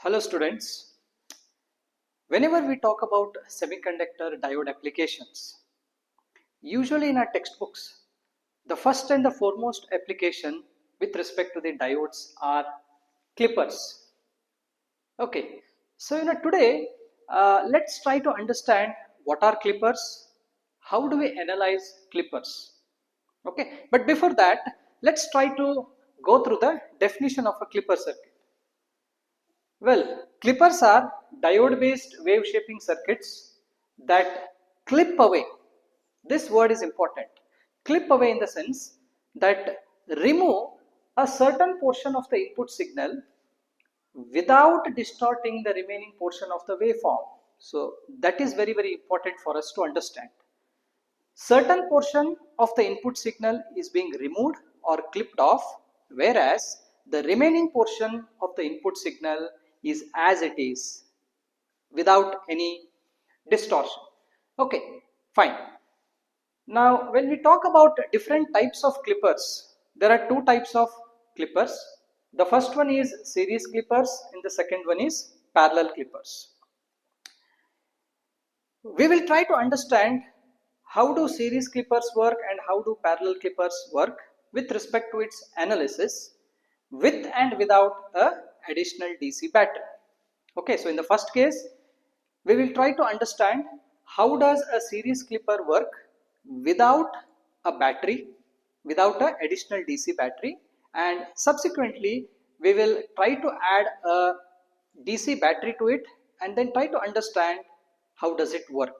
Hello students, whenever we talk about semiconductor diode applications, usually in our textbooks, the first and the foremost application with respect to the diodes are clippers. Okay, so today let's try to understand what are clippers, how do we analyze clippers. Okay, but before that, let's try to go through the definition of a clipper circuit. Well, clippers are diode-based wave shaping circuits that clip away. This word is important. Clip away in the sense that remove a certain portion of the input signal without distorting the remaining portion of the waveform. So that is very important for us to understand. Certain portion of the input signal is being removed or clipped off, whereas the remaining portion of the input signal is as it is without any distortion. Okay, fine. Now when we talk about different types of clippers, there are two types of clippers. The first one is series clippers and the second one is parallel clippers. We will try to understand how do series clippers work and how do parallel clippers work with respect to its analysis with and without a additional DC battery. Okay, so in the first case, we will try to understand how does a series clipper work without a battery, without an additional DC battery, and subsequently we will try to add a DC battery to it and then try to understand how does it work.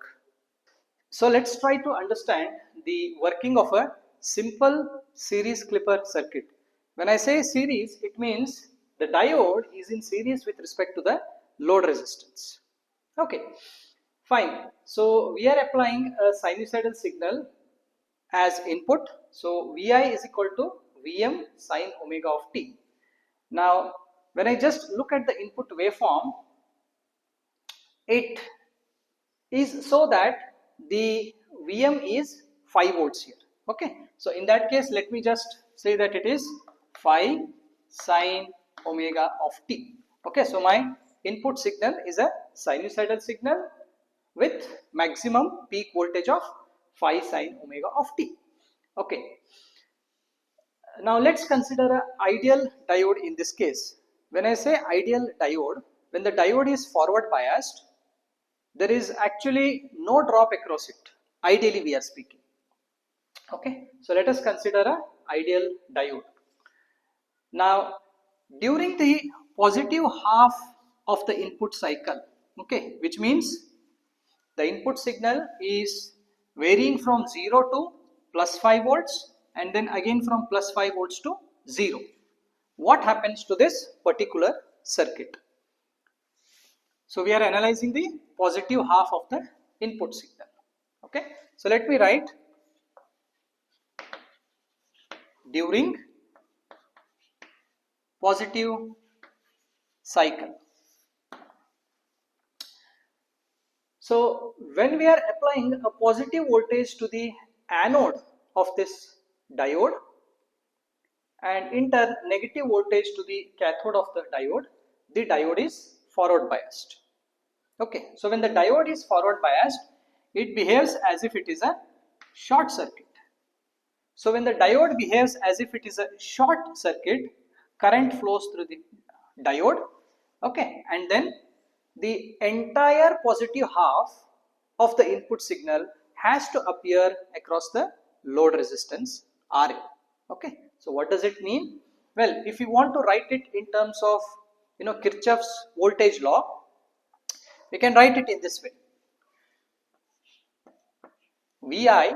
So let's try to understand the working of a simple series clipper circuit. When I say series, it means the diode is in series with respect to the load resistance. Okay, fine. So we are applying a sinusoidal signal as input. So Vi is equal to Vm sine omega of t. Now, when I just look at the input waveform, it is so that the Vm is 5 volts here. Okay, so in that case, let me just say that it is 5 sine omega of t. Okay, so my input signal is a sinusoidal signal with maximum peak voltage of 5 sine omega of t. Okay, now let's consider an ideal diode in this case. When I say ideal diode, when the diode is forward biased, there is actually no drop across it. Ideally we are speaking. Okay, so let us consider an ideal diode. Now during the positive half of the input cycle, okay, which means the input signal is varying from 0 to plus 5 volts and then again from plus 5 volts to 0. What happens to this particular circuit? So we are analyzing the positive half of the input signal. Okay, so let me write during positive cycle. So when we are applying a positive voltage to the anode of this diode and in turn negative voltage to the cathode of the diode is forward biased. Okay, so when the diode is forward biased, it behaves as if it is a short circuit. So when the diode behaves as if it is a short circuit, current flows through the diode, okay, and then the entire positive half of the input signal has to appear across the load resistance RL. Okay, so what does it mean? Well, if you want to write it in terms of Kirchhoff's voltage law, we can write it in this way. Vi,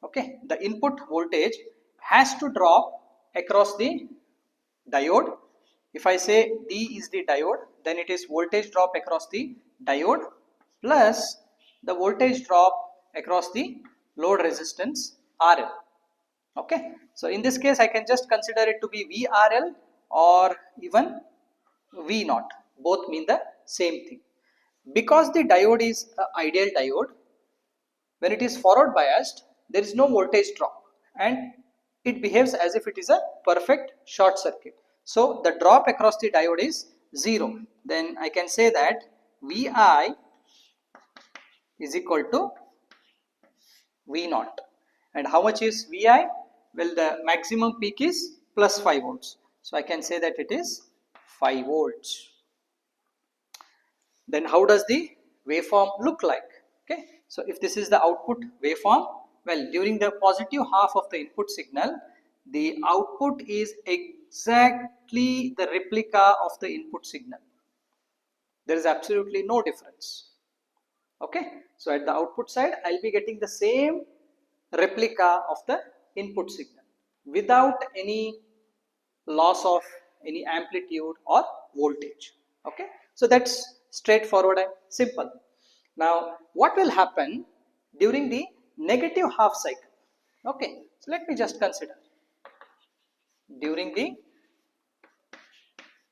okay, the input voltage has to drop across the diode. If I say D is the diode, then it is voltage drop across the diode plus the voltage drop across the load resistance RL. Okay, so in this case I can just consider it to be VRL or even V naught. Both mean the same thing. Because the diode is an ideal diode, when it is forward biased, there is no voltage drop and it behaves as if it is a perfect short circuit. So the drop across the diode is 0, then I can say that Vi is equal to V naught. And how much is Vi? Well, the maximum peak is plus 5 volts. So I can say that it is 5 volts. Then how does the waveform look like? Okay, so if this is the output waveform, well, during the positive half of the input signal, the output is exactly the replica of the input signal. There is absolutely no difference. Okay, so at the output side, I'll be getting the same replica of the input signal without any loss of any amplitude or voltage. Okay, so that's straightforward and simple. Now what will happen during the negative half cycle? Okay, so let me just consider during the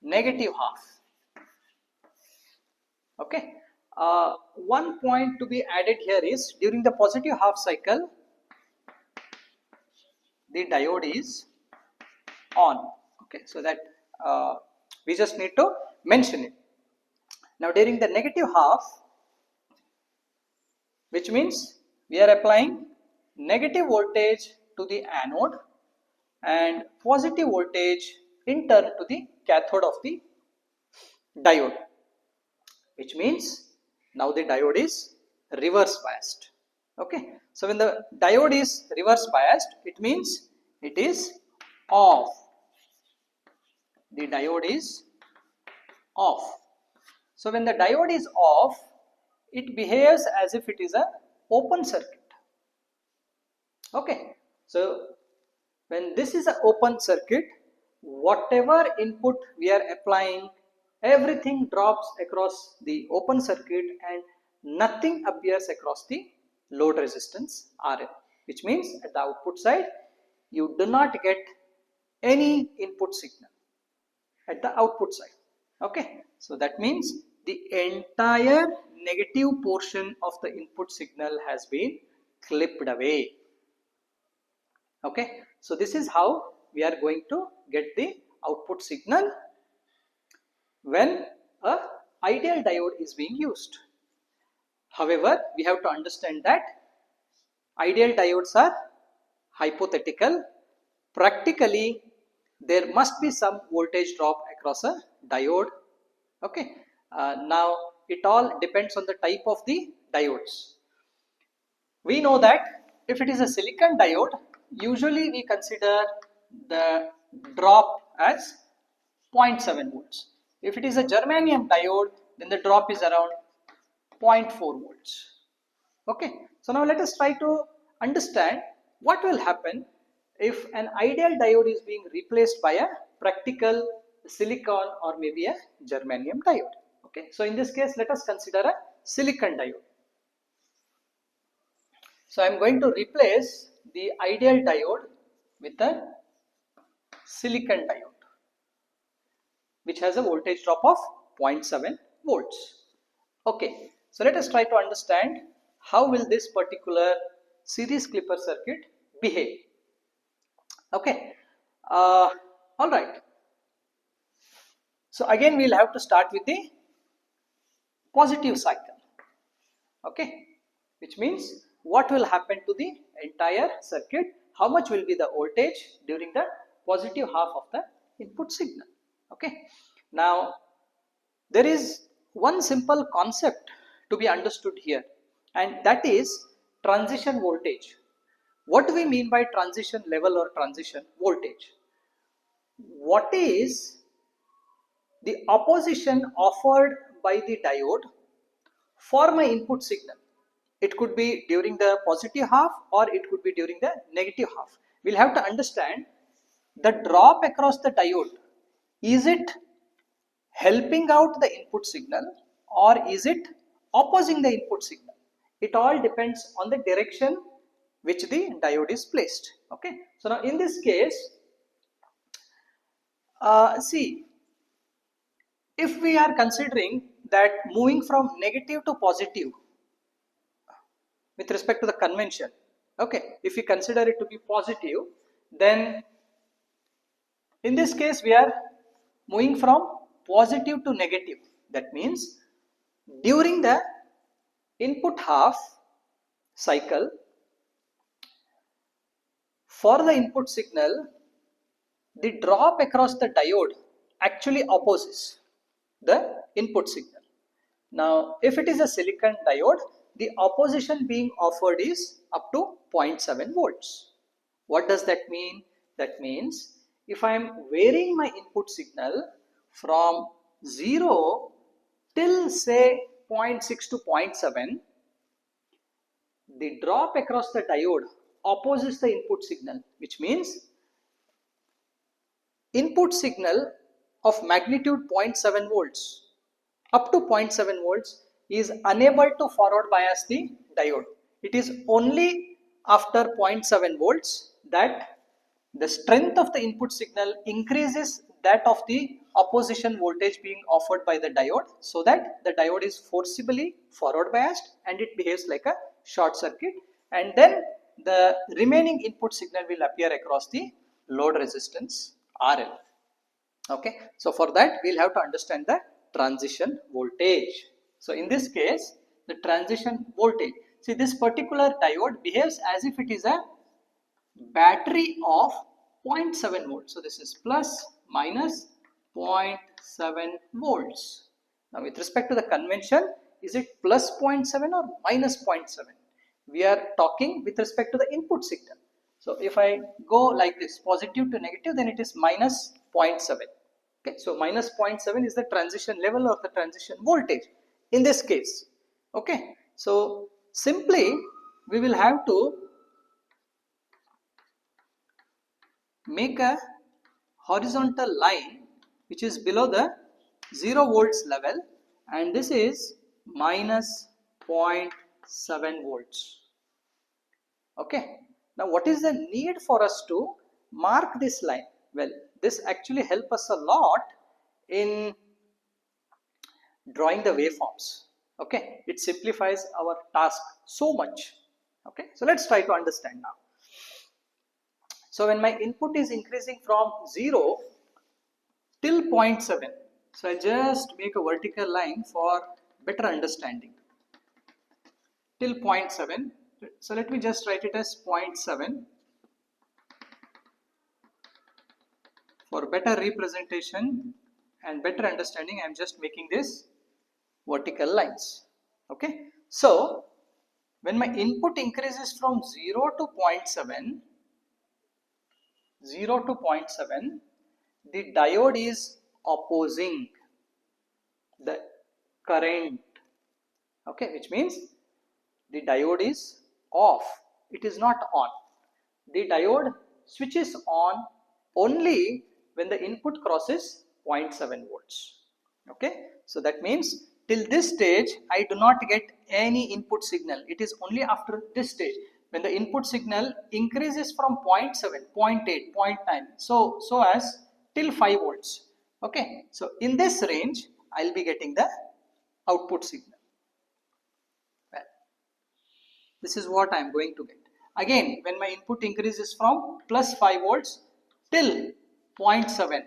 negative half. Okay, one point to be added here is during the positive half cycle, the diode is on. Okay, so that we just need to mention it. Now during the negative half, which means we are applying negative voltage to the anode and positive voltage in turn to the cathode of the diode, which means now the diode is reverse biased. Okay, so when the diode is reverse biased, it means it is off. The diode is off. So when the diode is off, it behaves as if it is a open circuit. Okay, so when this is an open circuit, whatever input we are applying, everything drops across the open circuit and nothing appears across the load resistance RL, which means at the output side you do not get any input signal at the output side. Okay, so that means the entire negative portion of the input signal has been clipped away. Okay, so this is how we are going to get the output signal when a ideal diode is being used. However, we have to understand that ideal diodes are hypothetical. Practically, there must be some voltage drop across a diode. Okay, now it all depends on the type of the diodes. We know that if it is a silicon diode, usually we consider the drop as 0.7 volts. If it is a germanium diode, then the drop is around 0.4 volts. Okay, so now let us try to understand what will happen if an ideal diode is being replaced by a practical silicon or maybe a germanium diode. Okay, so in this case, let us consider a silicon diode. So I am going to replace the ideal diode with a silicon diode, which has a voltage drop of 0.7 volts. Okay, so let us try to understand how will this particular series clipper circuit behave. Okay, all right. So again, we'll have to start with the positive cycle. Okay, which means what will happen to the entire circuit, how much will be the voltage during the positive half of the input signal. Okay, now there is one simple concept to be understood here, and that is transition voltage. What do we mean by transition level or transition voltage? What is the opposition offered by the diode for my input signal? It could be during the positive half or it could be during the negative half. We'll have to understand the drop across the diode. Is it helping out the input signal or is it opposing the input signal? It all depends on the direction which the diode is placed. Okay, so now in this case, see, if we are considering that moving from negative to positive with respect to the convention, okay, if we consider it to be positive, then in this case we are moving from positive to negative. That means during the input half cycle, for the input signal, the drop across the diode actually opposes the input signal. Now, if it is a silicon diode, the opposition being offered is up to 0.7 volts. What does that mean? That means if I am varying my input signal from 0 till say 0.6 to 0.7, the drop across the diode opposes the input signal, which means input signal of magnitude 0.7 volts up to 0.7 volts is unable to forward bias the diode. It is only after 0.7 volts that the strength of the input signal increases that of the opposition voltage being offered by the diode, so that the diode is forcibly forward biased and it behaves like a short circuit, and then the remaining input signal will appear across the load resistance RL. Okay, so for that we'll have to understand the transition voltage. So in this case, the transition voltage, see, this particular diode behaves as if it is a battery of 0.7 volts. So this is plus minus 0.7 volts. Now with respect to the convention, is it plus 0.7 or minus 0.7? We are talking with respect to the input signal. So if I go like this, positive to negative, then it is minus 0.7. Okay, so minus 0.7 is the transition level or the transition voltage in this case. Okay, so simply we will have to make a horizontal line which is below the 0 volts level, and this is minus 0.7 volts. Okay, now what is the need for us to mark this line? Well, this actually helps us a lot in drawing the waveforms. Okay, it simplifies our task so much. Okay, so let's try to understand now. So when my input is increasing from 0 till 0.7, so I just make a vertical line for better understanding. Till 0.7, so let me just write it as 0.7. For better representation and better understanding, I am just making this vertical lines. Okay, so when my input increases from 0 to 0.7, the diode is opposing the current. Okay, which means the diode is off, it is not on. The diode switches on only when the input crosses 0.7 volts. Okay, so that means till this stage I do not get any input signal. It is only after this stage when the input signal increases from 0.7, 0.8, 0.9, so as till 5 volts. Okay, so in this range I will be getting the output signal. Well, this is what I am going to get. Again, when my input increases from plus 5 volts till 0.7,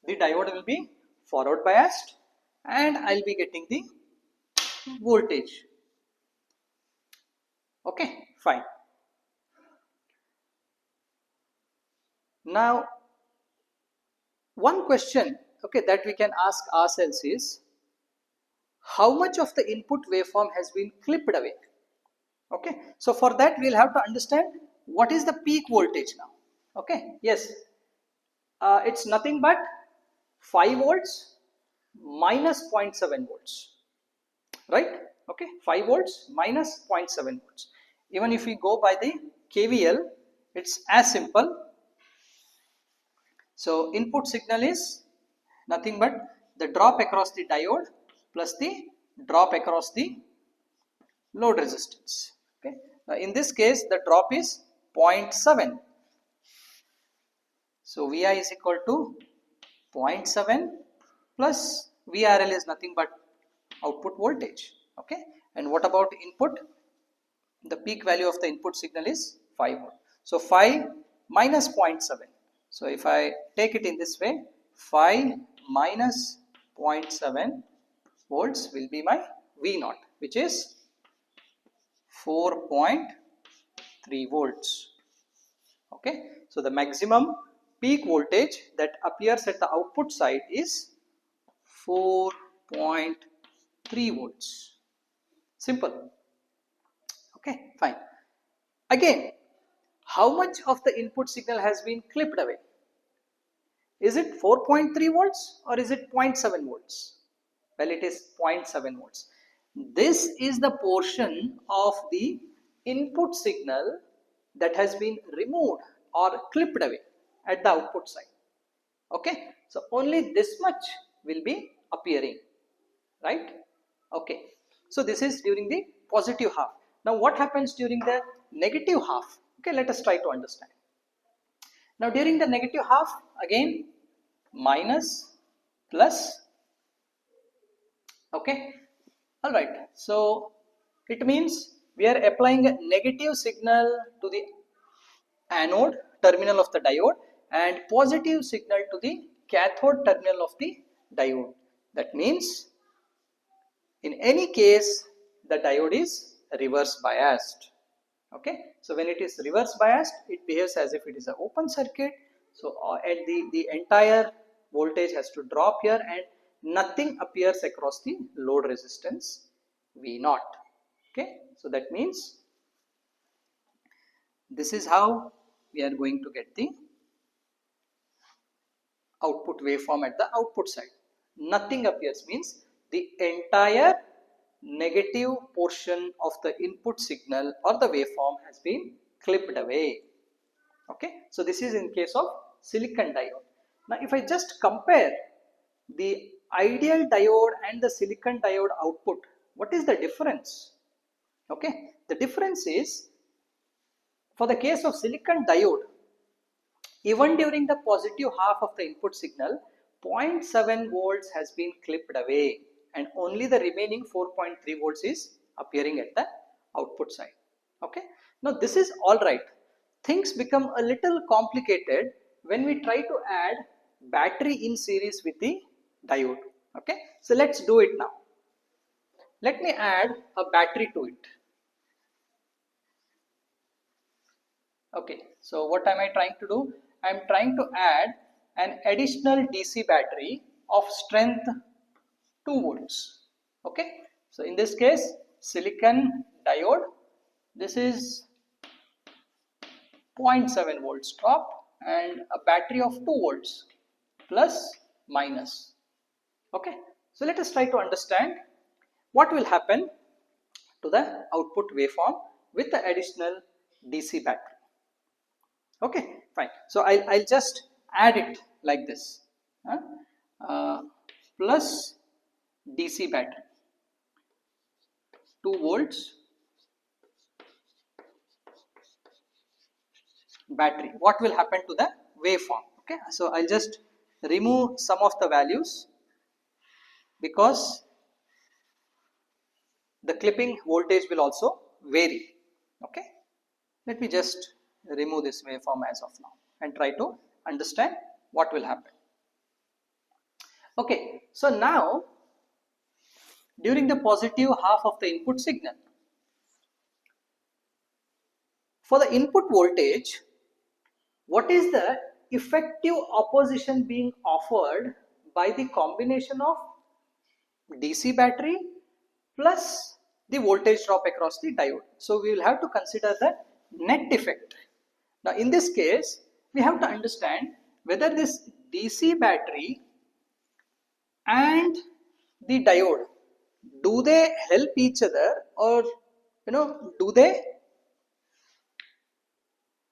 the diode will be forward biased and I will be getting the voltage. Okay, fine. Now, one question, okay, that we can ask ourselves is, how much of the input waveform has been clipped away? Okay, so for that we will have to understand what is the peak voltage now. Okay, yes, it's nothing but 5 volts minus 0.7 volts, right? Okay, 5 volts minus 0.7 volts. Even if we go by the KVL, it's as simple. So input signal is nothing but the drop across the diode plus the drop across the load resistance. Okay, now in this case the drop is 0.7. So Vi is equal to 0.7 plus VRL is nothing but output voltage. Okay, and what about input? The peak value of the input signal is 5 volt. So 5 minus 0.7. So if I take it in this way, 5 minus 0.7 volts will be my V naught, which is 4.3 volts. Okay, so the maximum peak voltage that appears at the output side is 4.3 volts. Simple. Okay, fine. Again, how much of the input signal has been clipped away? Is it 4.3 volts or is it 0.7 volts? Well, it is 0.7 volts. This is the portion of the input signal that has been removed or clipped away at the output side. Okay, so only this much will be appearing, right? Okay, so this is during the positive half. Now what happens during the negative half? Okay, let us try to understand. Now during the negative half, again minus, plus. Okay, all right, so it means we are applying a negative signal to the anode terminal of the diode and positive signal to the cathode terminal of the diode. That means in any case the diode is reverse biased. Okay, so when it is reverse biased, it behaves as if it is an open circuit. So and the entire voltage has to drop here and nothing appears across the load resistance V naught. Okay, so that means this is how we are going to get the output waveform at the output side. Nothing appears means the entire negative portion of the input signal or the waveform has been clipped away. Okay, so this is in case of silicon diode. Now if I just compare the ideal diode and the silicon diode output, what is the difference? Okay, the difference is, for the case of silicon diode, even during the positive half of the input signal, 0.7 volts has been clipped away and only the remaining 4.3 volts is appearing at the output side. Okay, now this is all right. Things become a little complicated when we try to add battery in series with the diode. Okay, so let's do it now. Let me add a battery to it. Okay, so what am I trying to do? I am trying to add an additional DC battery of strength 2 volts. Okay, so in this case, silicon diode, this is 0.7 volts drop and a battery of 2 volts plus minus. Okay, so let us try to understand what will happen to the output waveform with the additional DC battery. Okay, fine. So I'll just add it like this. Plus DC battery 2 volts battery. What will happen to the waveform? Okay, so I'll just remove some of the values because the clipping voltage will also vary. Okay, let me just remove this waveform as of now and try to understand what will happen. Okay, so now during the positive half of the input signal, for the input voltage, what is the effective opposition being offered by the combination of DC battery plus the voltage drop across the diode? So we will have to consider the net effect. Now in this case, we have to understand whether this DC battery and the diode, do they help each other, or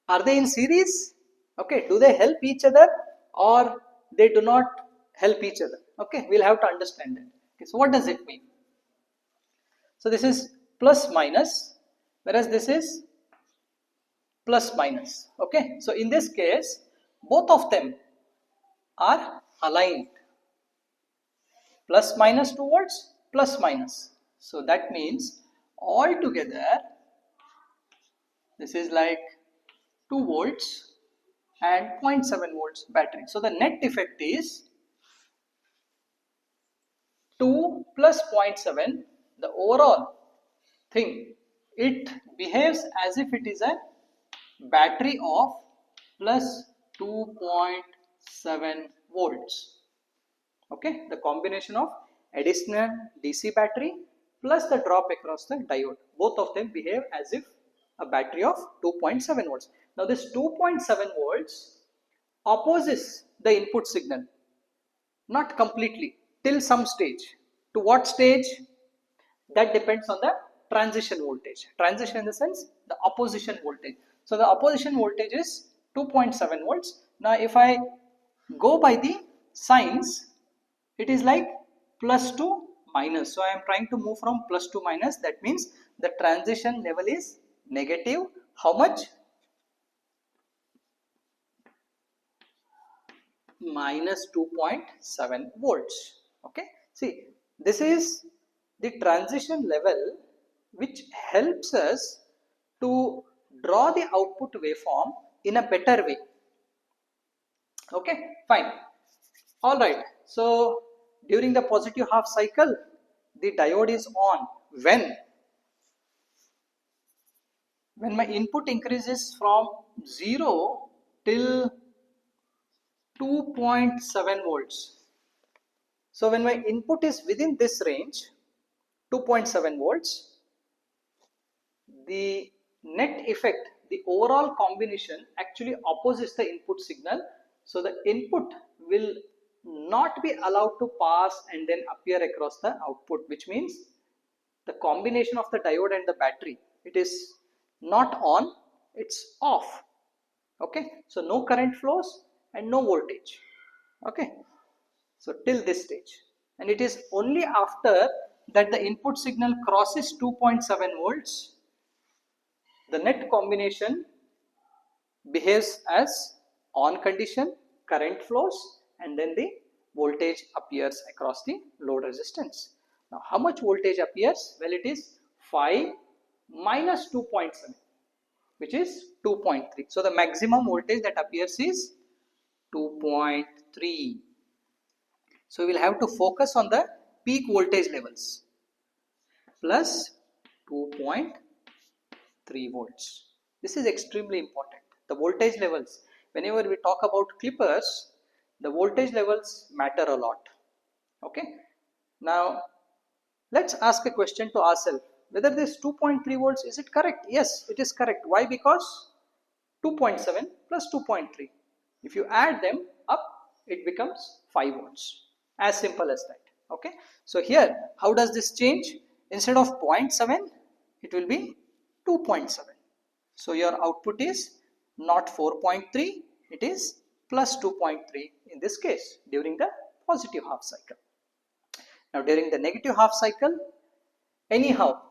are they in series? Okay, do they help each other or they do not help each other? Okay, we'll have to understand that. Okay, so what does it mean? So this is plus minus, whereas this is plus minus. Okay, so in this case, both of them are aligned. Plus minus 2 volts, plus minus. So that means all together this is like 2 volts and 0.7 volts battery. So the net effect is 2 plus 0.7, the overall thing, it behaves as if it is a battery of plus 2.7 volts. Okay, the combination of additional DC battery plus the drop across the diode, both of them behave as if a battery of 2.7 volts. Now this 2.7 volts opposes the input signal, not completely, till some stage. To what stage? That depends on the transition voltage. Transition in the sense the opposition voltage. So the opposition voltage is 2.7 volts. Now if I go by the signs, it is like plus to minus. So I am trying to move from plus to minus. That means the transition level is negative. How much? Minus 2.7 volts. Okay, see, this is the transition level which helps us to draw the output waveform in a better way. Okay, fine. All right, so during the positive half cycle, the diode is on when my input increases from 0 till 2.7 volts. So when my input is within this range, 2.7 volts, the net effect, the overall combination actually opposes the input signal. So the input will not be allowed to pass and then appear across the output, which means the combination of the diode and the battery, it is not on, it's off. Okay, so no current flows and no voltage. Okay, so till this stage, and it is only after that the input signal crosses 2.7 volts, the net combination behaves as on condition, current flows, and then the voltage appears across the load resistance. Now how much voltage appears? Well, it is 5 minus 2.7, which is 2.3. So the maximum voltage that appears is 2.3. So we will have to focus on the peak voltage levels, plus 2.3 volts. This is extremely important. The voltage levels, whenever we talk about clippers, the voltage levels matter a lot. Okay. Now let's ask a question to ourselves, whether this 2.3 volts, is it correct? Yes, it is correct. Why? Because 2.7 plus 2.3, if you add them up, it becomes 5 volts. As simple as that. Okay, so here how does this change? Instead of 0.7, it will be 2.7. So your output is not 4.3, it is plus 2.3 in this case during the positive half cycle. Now during the negative half cycle, anyhow,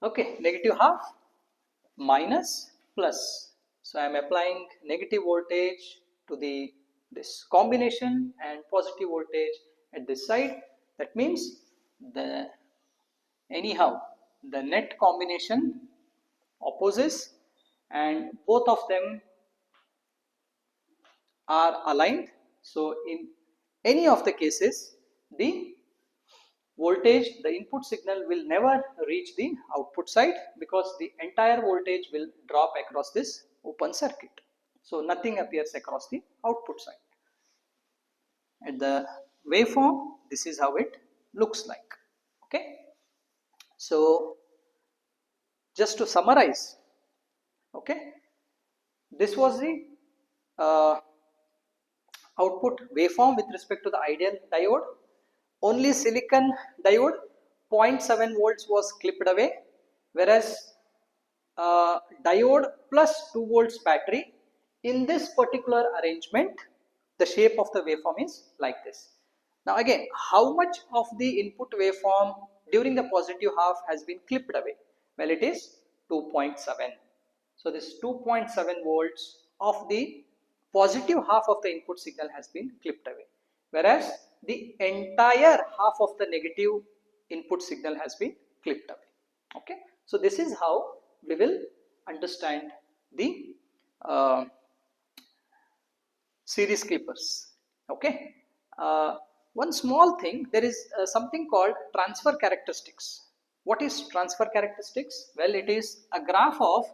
okay, negative half minus plus. So I am applying negative voltage to this combination and positive voltage at this side. That means the net combination opposes and both of them are aligned. So in any of the cases, the voltage, the input signal will never reach the output side because the entire voltage will drop across this open circuit. So nothing appears across the output side. At the waveform, this is how it looks like. Okay. So just to summarize, okay, this was the output waveform with respect to the ideal diode. Only silicon diode 0.7 volts was clipped away, whereas diode plus 2 volts battery, in this particular arrangement, the shape of the waveform is like this. Now again, how much of the input waveform during the positive half has been clipped away? Well, it is 2.7. So this 2.7 volts of the positive half of the input signal has been clipped away, whereas the entire half of the negative input signal has been clipped away. Okay, so this is how we will understand the series clippers. Okay, one small thing, there is something called transfer characteristics. What is transfer characteristics? Well, it is a graph of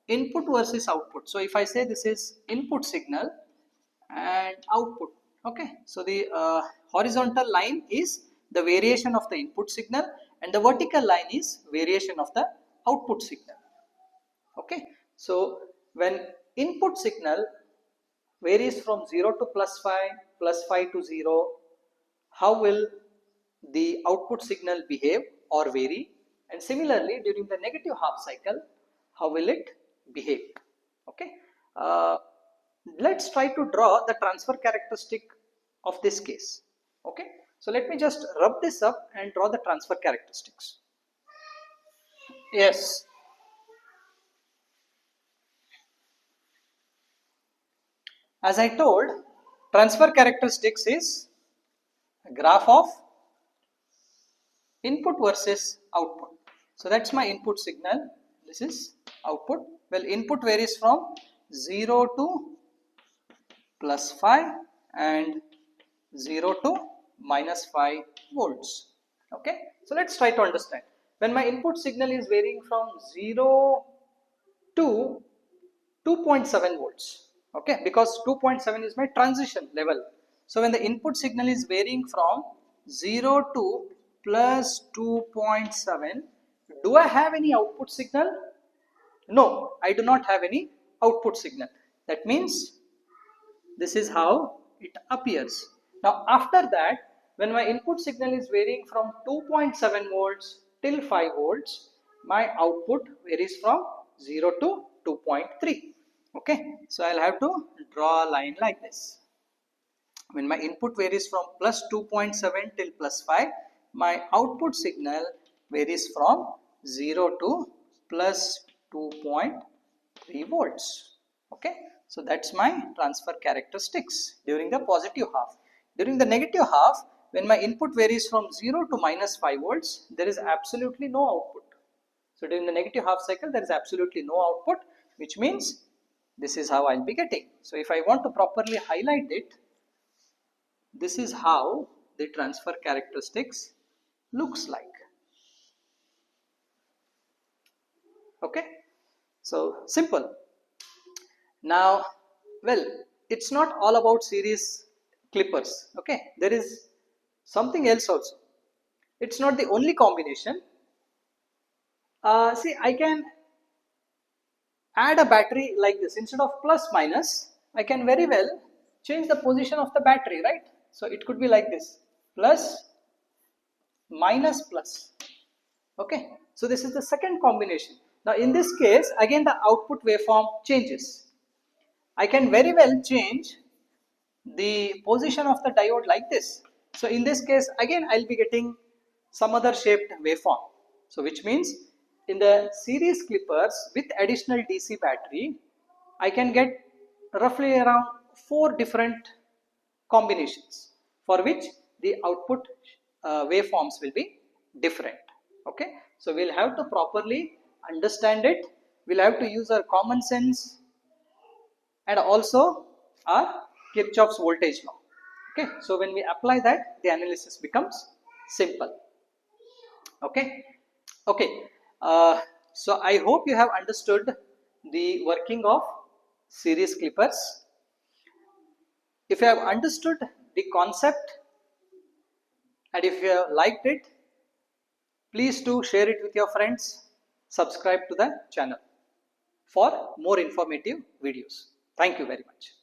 input versus output. So if I say this is input signal and output, okay, so the horizontal line is the variation of the input signal and the vertical line is variation of the output signal. Okay, so when input signal varies from 0 to plus 5 to 0, how will the output signal behave or vary? And similarly, during the negative half cycle, how will it behave? Okay, let's try to draw the transfer characteristic of this case. Okay, so let me just rub this up and draw the transfer characteristics. Yes, as I told, transfer characteristics is a graph of input versus output. So that's my input signal. This is output. Well, input varies from 0 to plus 5 and 0 to minus 5 volts. Okay, so let's try to understand. When my input signal is varying from 0 to 2.7 volts, okay, because 2.7 is my transition level. So when the input signal is varying from 0 to plus 2.7, do I have any output signal? No, I do not have any output signal. That means this is how it appears. Now after that, when my input signal is varying from 2.7 volts till 5 volts, my output varies from 0 to 2.3. Okay, so I'll have to draw a line like this. When my input varies from plus 2.7 till plus 5, my output signal varies from 0 to plus 2.3 volts. Okay, so that's my transfer characteristics during the positive half. During the negative half, when my input varies from 0 to minus 5 volts, there is absolutely no output. So during the negative half cycle, there is absolutely no output, which means this is how I'll be getting. So if I want to properly highlight it, this is how the transfer characteristics looks like. Okay, so simple. Now, well, it's not all about series clippers. Okay, there is something else also. It's not the only combination. See, I can add a battery like this. Instead of plus minus, I can very well change the position of the battery, right? So it could be like this, plus minus plus. Okay, so this is the second combination. Now in this case, again the output waveform changes. I can very well change the position of the diode like this. So in this case, again I'll be getting some other shaped waveform. So which means in the series clippers with additional DC battery, I can get roughly around 4 different combinations for which the output waveforms will be different. Okay, so we'll have to properly understand it. We'll have to use our common sense and also our Kirchhoff's voltage law. Okay, so when we apply that, the analysis becomes simple. Okay, okay. So I hope you have understood the working of series clippers. If you have understood the concept and if you have liked it, please do share it with your friends. Subscribe to the channel for more informative videos. Thank you very much.